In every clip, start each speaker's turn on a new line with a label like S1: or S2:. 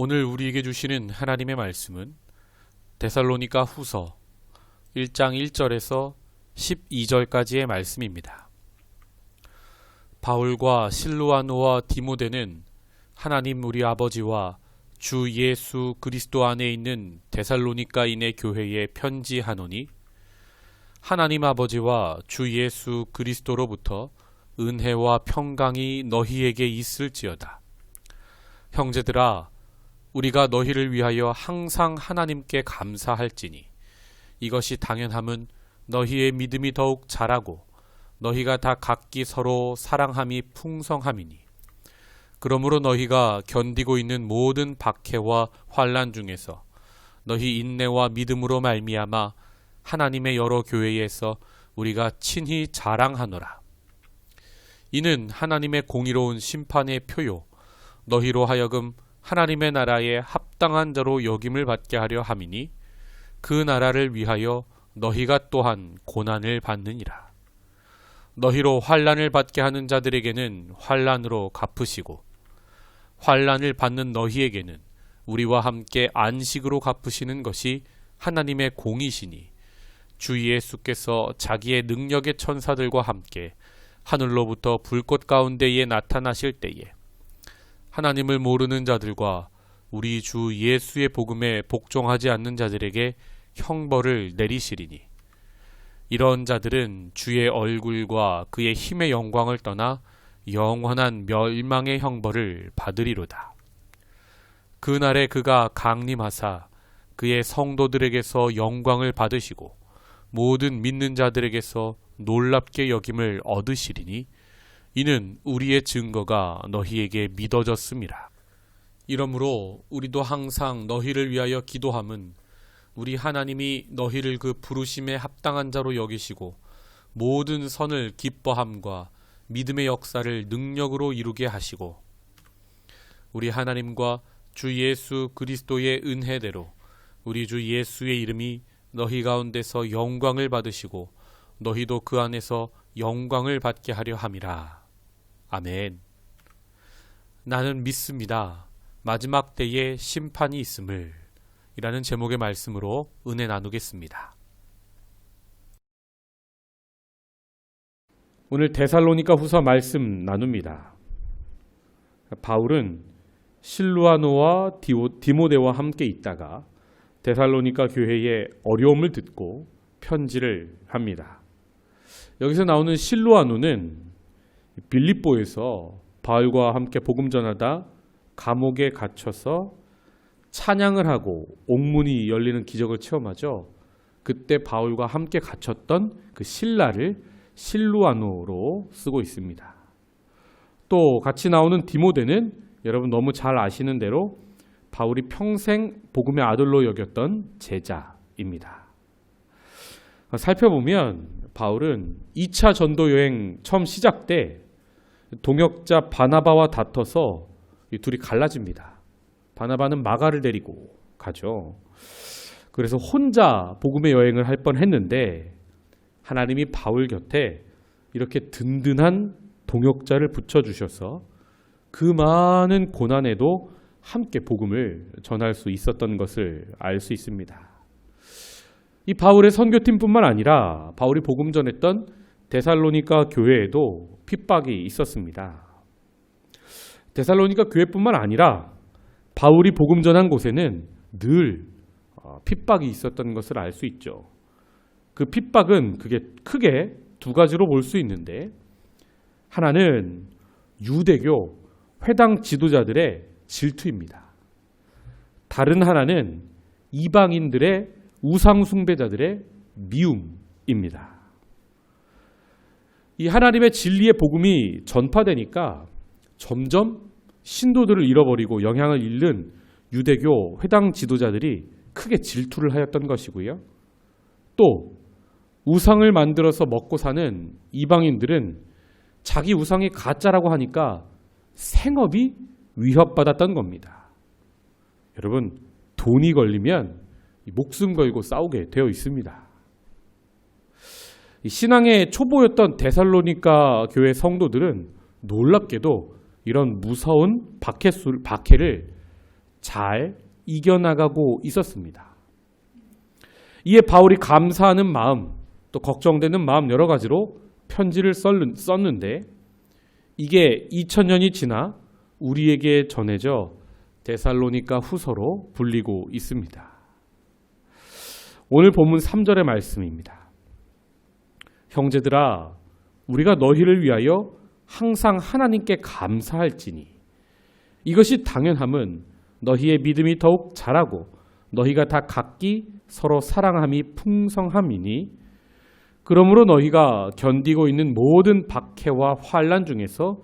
S1: 오늘 우리에게 주시는 하나님의 말씀은 데살로니가 후서 1장 1절에서 12절까지의 말씀입니다. 바울과 실루아노와 디모데는 하나님 우리 아버지와 주 예수 그리스도 안에 있는 데살로니가인의 교회에 편지하노니 하나님 아버지와 주 예수 그리스도로부터 은혜와 평강이 너희에게 있을지어다. 형제들아, 우리가 너희를 위하여 항상 하나님께 감사할지니 이것이 당연함은 너희의 믿음이 더욱 자라고 너희가 다 각기 서로 사랑함이 풍성함이니 그러므로 너희가 견디고 있는 모든 박해와 환난 중에서 너희 인내와 믿음으로 말미암아 하나님의 여러 교회에서 우리가 친히 자랑하노라. 이는 하나님의 공의로운 심판의 표요 너희로 하여금 하나님의 나라에 합당한 자로 여김을 받게 하려 함이니 그 나라를 위하여 너희가 또한 고난을 받느니라. 너희로 환난을 받게 하는 자들에게는 환난으로 갚으시고 환난을 받는 너희에게는 우리와 함께 안식으로 갚으시는 것이 하나님의 공이시니 주 예수께서 자기의 능력의 천사들과 함께 하늘로부터 불꽃 가운데에 나타나실 때에 하나님을 모르는 자들과 우리 주 예수의 복음에 복종하지 않는 자들에게 형벌을 내리시리니 이런 자들은 주의 얼굴과 그의 힘의 영광을 떠나 영원한 멸망의 형벌을 받으리로다. 그날에 그가 강림하사 그의 성도들에게서 영광을 받으시고 모든 믿는 자들에게서 놀랍게 여김을 얻으시리니 이는 우리의 증거가 너희에게 믿어졌음이라. 이러므로 우리도 항상 너희를 위하여 기도함은 우리 하나님이 너희를 그 부르심에 합당한 자로 여기시고 모든 선을 기뻐함과 믿음의 역사를 능력으로 이루게 하시고 우리 하나님과 주 예수 그리스도의 은혜대로 우리 주 예수의 이름이 너희 가운데서 영광을 받으시고 너희도 그 안에서 영광을 받게 하려 함이라. 아멘. 나는 믿습니다. 마지막 때에 심판이 있음을 이라는 제목의 말씀으로 은혜 나누겠습니다. 오늘 데살로니가 후서 말씀 나눕니다. 바울은 실루아노와 디모데와 함께 있다가 데살로니가 교회의 어려움을 듣고 편지를 합니다. 여기서 나오는 실루아노는 빌립보에서 바울과 함께 복음 전하다 감옥에 갇혀서 찬양을 하고 옥문이 열리는 기적을 체험하죠. 그때 바울과 함께 갇혔던 그 실라를 실루아노로 쓰고 있습니다. 또 같이 나오는 디모데는 여러분 너무 잘 아시는 대로 바울이 평생 복음의 아들로 여겼던 제자입니다. 살펴보면 바울은 2차 전도 여행 처음 시작 때 동역자 바나바와 다퉈서 이 둘이 갈라집니다. 바나바는 마가를 데리고 가죠. 그래서 혼자 복음의 여행을 할 뻔했는데 하나님이 바울 곁에 이렇게 든든한 동역자를 붙여주셔서 그 많은 고난에도 함께 복음을 전할 수 있었던 것을 알 수 있습니다. 이 바울의 선교팀뿐만 아니라 바울이 복음 전했던 데살로니가 교회에도 핍박이 있었습니다. 데살로니가 교회뿐만 아니라 바울이 복음 전한 곳에는 늘 핍박이 있었던 것을 알 수 있죠. 그 핍박은 그게 크게 두 가지로 볼 수 있는데 하나는 유대교 회당 지도자들의 질투입니다. 다른 하나는 이방인들의 우상 숭배자들의 미움입니다. 이 하나님의 진리의 복음이 전파되니까 점점 신도들을 잃어버리고 영향을 잃는 유대교 회당 지도자들이 크게 질투를 하였던 것이고요. 또 우상을 만들어서 먹고 사는 이방인들은 자기 우상이 가짜라고 하니까 생업이 위협받았던 겁니다. 여러분, 돈이 걸리면 목숨 걸고 싸우게 되어 있습니다. 신앙의 초보였던 데살로니가 교회 성도들은 놀랍게도 이런 무서운 박해를 잘 이겨나가고 있었습니다. 이에 바울이 감사하는 마음, 또 걱정되는 마음 여러 가지로 편지를 썼는데 이게 2000년이 지나 우리에게 전해져 데살로니가 후서로 불리고 있습니다. 오늘 본문 3절의 말씀입니다. 형제들아, 우리가 너희를 위하여 항상 하나님께 감사할지니 이것이 당연함은 너희의 믿음이 더욱 자라고 너희가 다 각기 서로 사랑함이 풍성함이니 그러므로 너희가 견디고 있는 모든 박해와 환난 중에서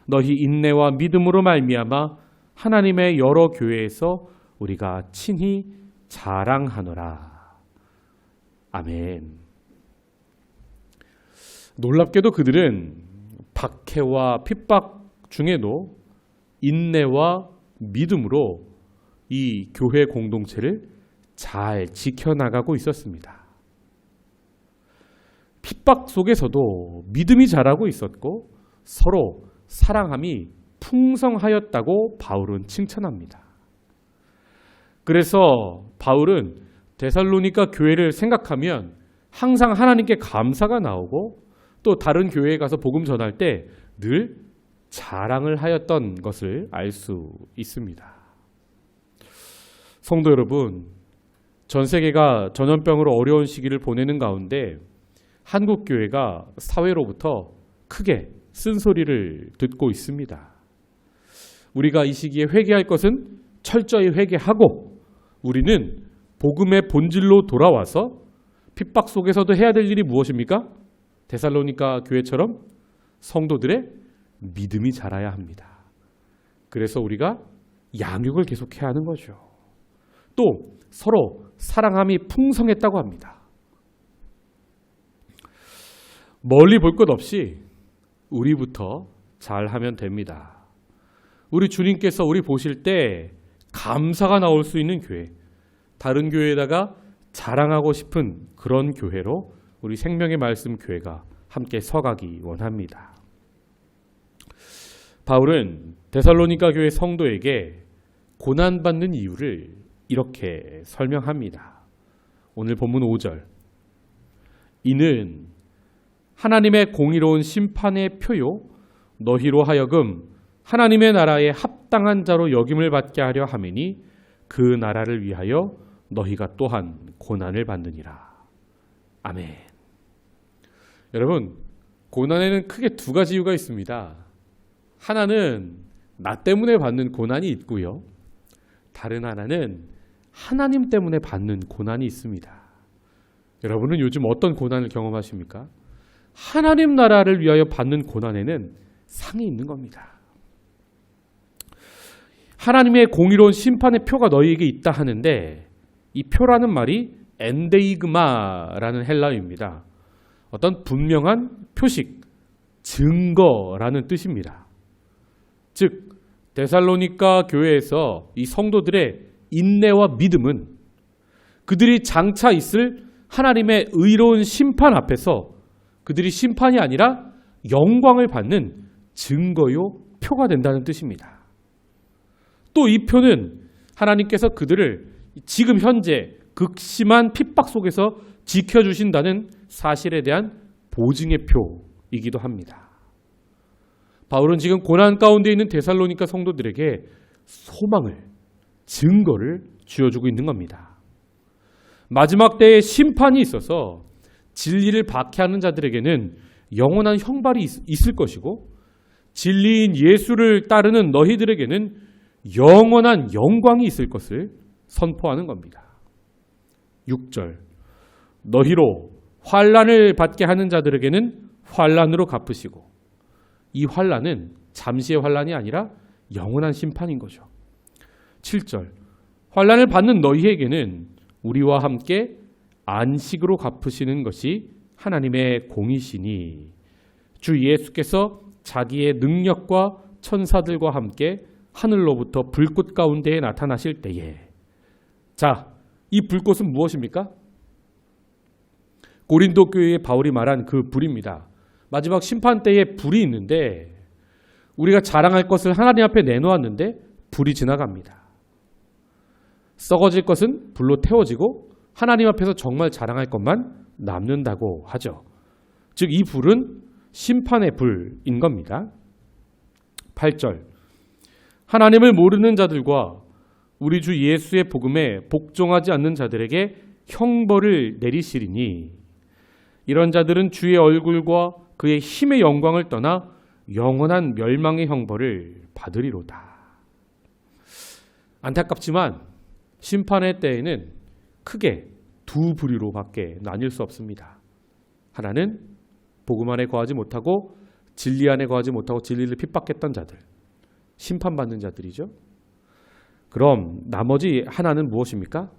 S1: 너희 인내와 믿음으로 말미암아 하나님의 여러 교회에서 우리가 친히 자랑하노라. 아멘. 놀랍게도 그들은 박해와 핍박 중에도 인내와 믿음으로 이 교회 공동체를 잘 지켜나가고 있었습니다. 핍박 속에서도 믿음이 자라고 있었고 서로 사랑함이 풍성하였다고 바울은 칭찬합니다. 그래서 바울은 데살로니가 교회를 생각하면 항상 하나님께 감사가 나오고 또 다른 교회에 가서 복음 전할 때 늘 자랑을 하였던 것을 알 수 있습니다. 성도 여러분, 전 세계가 전염병으로 어려운 시기를 보내는 가운데 한국 교회가 사회로부터 크게 쓴소리를 듣고 있습니다. 우리가 이 시기에 회개할 것은 철저히 회개하고 우리는 복음의 본질로 돌아와서 핍박 속에서도 해야 될 일이 무엇입니까? 데살로니가 교회처럼 성도들의 믿음이 자라야 합니다. 그래서 우리가 양육을 계속해야 하는 거죠. 또 서로 사랑함이 풍성했다고 합니다. 멀리 볼 것 없이 우리부터 잘하면 됩니다. 우리 주님께서 우리 보실 때 감사가 나올 수 있는 교회, 다른 교회에다가 자랑하고 싶은 그런 교회로 우리 생명의 말씀 교회가 함께 서가기 원합니다. 바울은 데살로니가 교회 성도에게 고난받는 이유를 이렇게 설명합니다. 오늘 본문 5절. 이는 하나님의 공의로운 심판의 표요 너희로 하여금 하나님의 나라에 합당한 자로 여김을 받게 하려 함이니 그 나라를 위하여 너희가 또한 고난을 받느니라. 아멘. 여러분, 고난에는 크게 두 가지 이유가 있습니다. 하나는 나 때문에 받는 고난이 있고요. 다른 하나는 하나님 때문에 받는 고난이 있습니다. 여러분은 요즘 어떤 고난을 경험하십니까? 하나님 나라를 위하여 받는 고난에는 상이 있는 겁니다. 하나님의 공의로운 심판의 표가 너희에게 있다 하는데 이 표라는 말이 엔데이그마라는 헬라어입니다. 어떤 분명한 표식, 증거라는 뜻입니다. 즉 데살로니가 교회에서 이 성도들의 인내와 믿음은 그들이 장차 있을 하나님의 의로운 심판 앞에서 그들이 심판이 아니라 영광을 받는 증거요 표가 된다는 뜻입니다. 또 이 표는 하나님께서 그들을 지금 현재 극심한 핍박 속에서 지켜주신다는 사실에 대한 보증의 표이기도 합니다. 바울은 지금 고난 가운데 있는 데살로니가 성도들에게 소망을, 증거를 쥐어주고 있는 겁니다. 마지막 때에 심판이 있어서 진리를 박해하는 자들에게는 영원한 형벌이 있을 것이고 진리인 예수를 따르는 너희들에게는 영원한 영광이 있을 것을 선포하는 겁니다. 6절. 너희로 환난을 받게 하는 자들에게는 환난으로 갚으시고 이 환난은 잠시의 환난이 아니라 영원한 심판인 거죠. 7절. 환난을 받는 너희에게는 우리와 함께 안식으로 갚으시는 것이 하나님의 공이시니 주 예수께서 자기의 능력과 천사들과 함께 하늘로부터 불꽃 가운데에 나타나실 때에 자, 이 불꽃은 무엇입니까? 고린도 교회의 바울이 말한 그 불입니다. 마지막 심판 때에 불이 있는데 우리가 자랑할 것을 하나님 앞에 내놓았는데 불이 지나갑니다. 썩어질 것은 불로 태워지고 하나님 앞에서 정말 자랑할 것만 남는다고 하죠. 즉 이 불은 심판의 불인 겁니다. 8절 하나님을 모르는 자들과 우리 주 예수의 복음에 복종하지 않는 자들에게 형벌을 내리시리니 이런 자들은 주의 얼굴과 그의 힘의 영광을 떠나 영원한 멸망의 형벌을 받으리로다. 안타깝지만 심판의 때에는 크게 두 부류로밖에 나뉠 수 없습니다. 하나는 복음 안에 거하지 못하고 진리 안에 거하지 못하고 진리를 핍박했던 자들, 심판받는 자들이죠. 그럼 나머지 하나는 무엇입니까?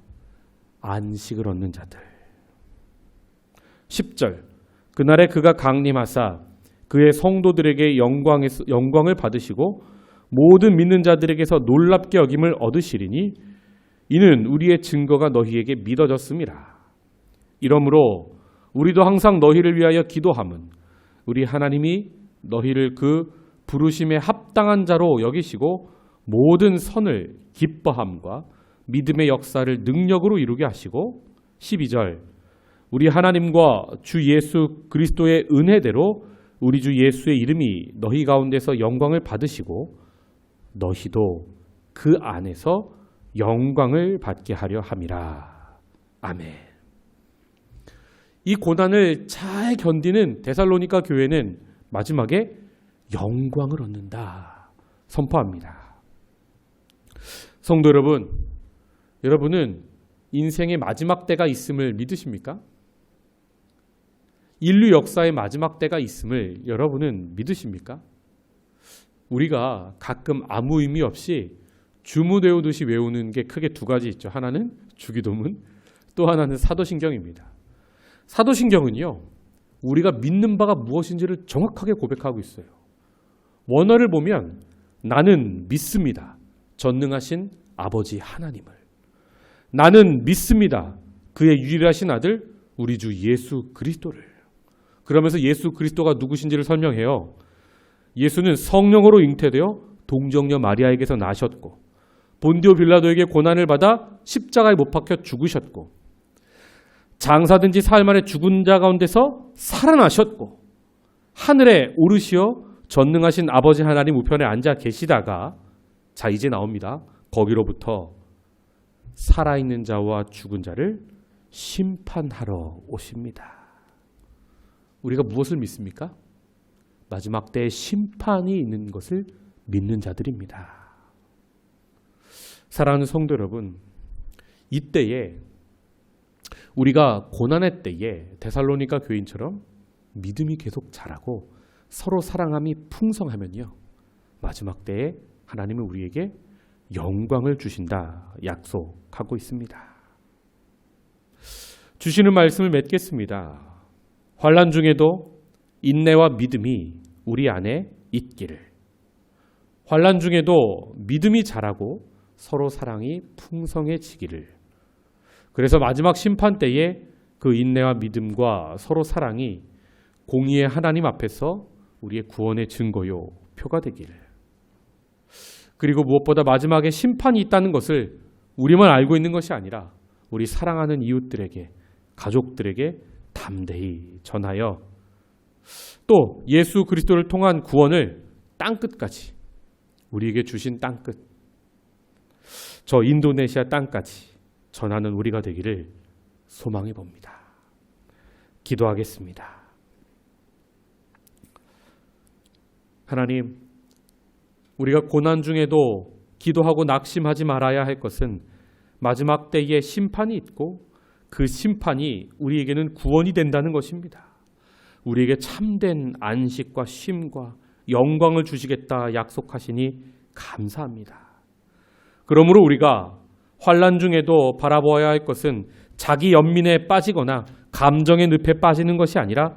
S1: 안식을 얻는 자들. 10절 그날에 그가 강림하사 그의 성도들에게 영광을 받으시고 모든 믿는 자들에게서 놀랍게 여김을 얻으시리니 이는 우리의 증거가 너희에게 믿어졌음이라. 이러므로 우리도 항상 너희를 위하여 기도함은 우리 하나님이 너희를 그 부르심에 합당한 자로 여기시고 모든 선을 기뻐함과 믿음의 역사를 능력으로 이루게 하시고 12절 우리 하나님과 주 예수 그리스도의 은혜대로 우리 주 예수의 이름이 너희 가운데서 영광을 받으시고 너희도 그 안에서 영광을 받게 하려 함이라. 아멘. 이 고난을 잘 견디는 데살로니가 교회는 마지막에 영광을 얻는다 선포합니다. 성도 여러분, 여러분은 인생의 마지막 때가 있음을 믿으십니까? 인류 역사의 마지막 때가 있음을 여러분은 믿으십니까? 우리가 가끔 아무 의미 없이 주문 외우듯이 외우는 게 크게 두 가지 있죠. 하나는 주기도문, 또 하나는 사도신경입니다. 사도신경은요, 우리가 믿는 바가 무엇인지를 정확하게 고백하고 있어요. 원어를 보면 나는 믿습니다. 전능하신 아버지 하나님을. 나는 믿습니다. 그의 유일하신 아들 우리 주 예수 그리스도를. 그러면서 예수 그리스도가 누구신지를 설명해요. 예수는 성령으로 잉태되어 동정녀 마리아에게서 나셨고 본디오 빌라도에게 고난을 받아 십자가에 못 박혀 죽으셨고 장사된 지 사흘 만에 죽은 자 가운데서 살아나셨고 하늘에 오르시어 전능하신 아버지 하나님 우편에 앉아 계시다가 자 이제 나옵니다. 거기로부터 살아있는 자와 죽은 자를 심판하러 오십니다. 우리가 무엇을 믿습니까? 마지막 때에 심판이 있는 것을 믿는 자들입니다. 사랑하는 성도 여러분, 이때에 우리가 고난의 때에 데살로니가 교인처럼 믿음이 계속 자라고 서로 사랑함이 풍성하면요, 마지막 때에 하나님은 우리에게 영광을 주신다 약속하고 있습니다. 주시는 말씀을 맺겠습니다. 환난 중에도 인내와 믿음이 우리 안에 있기를. 환난 중에도 믿음이 자라고 서로 사랑이 풍성해지기를. 그래서 마지막 심판 때에 그 인내와 믿음과 서로 사랑이 공의의 하나님 앞에서 우리의 구원의 증거요 표가 되기를. 그리고 무엇보다 마지막에 심판이 있다는 것을 우리만 알고 있는 것이 아니라 우리 사랑하는 이웃들에게, 가족들에게 담대히 전하여 또 예수 그리스도를 통한 구원을 땅끝까지, 우리에게 주신 땅끝, 저 인도네시아 땅까지 전하는 우리가 되기를 소망해 봅니다. 기도하겠습니다. 하나님, 우리가 고난 중에도 기도하고 낙심하지 말아야 할 것은 마지막 때에 심판이 있고 그 심판이 우리에게는 구원이 된다는 것입니다. 우리에게 참된 안식과 쉼과 영광을 주시겠다 약속하시니 감사합니다. 그러므로 우리가 환난 중에도 바라보아야 할 것은 자기 연민에 빠지거나 감정의 늪에 빠지는 것이 아니라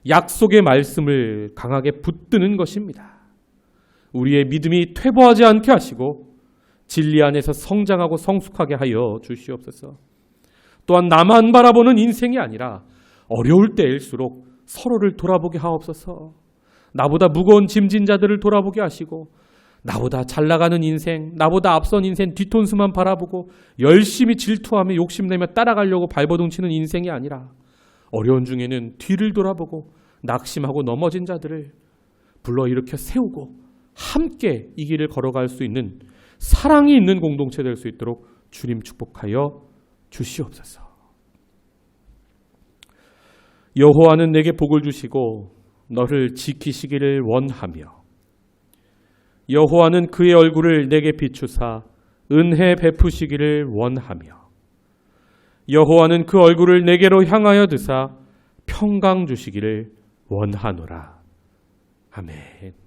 S1: 약속의 말씀을 강하게 붙드는 것입니다. 우리의 믿음이 퇴보하지 않게 하시고 진리 안에서 성장하고 성숙하게 하여 주시옵소서. 또한 나만 바라보는 인생이 아니라 어려울 때일수록 서로를 돌아보게 하옵소서. 나보다 무거운 짐진 자들을 돌아보게 하시고 나보다 잘 나가는 인생, 나보다 앞선 인생 뒤통수만 바라보고 열심히 질투하며 욕심내며 따라가려고 발버둥치는 인생이 아니라 어려운 중에는 뒤를 돌아보고 낙심하고 넘어진 자들을 불러일으켜 세우고 함께 이 길을 걸어갈 수 있는 사랑이 있는 공동체 될 수 있도록 주님 축복하여 주시옵소서. 여호와는 내게 복을 주시고 너를 지키시기를 원하며 여호와는 그의 얼굴을 내게 비추사 은혜 베푸시기를 원하며 여호와는 그 얼굴을 내게로 향하여 드사 평강 주시기를 원하노라. 아멘.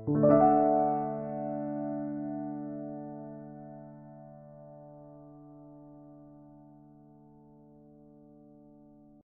S1: 네.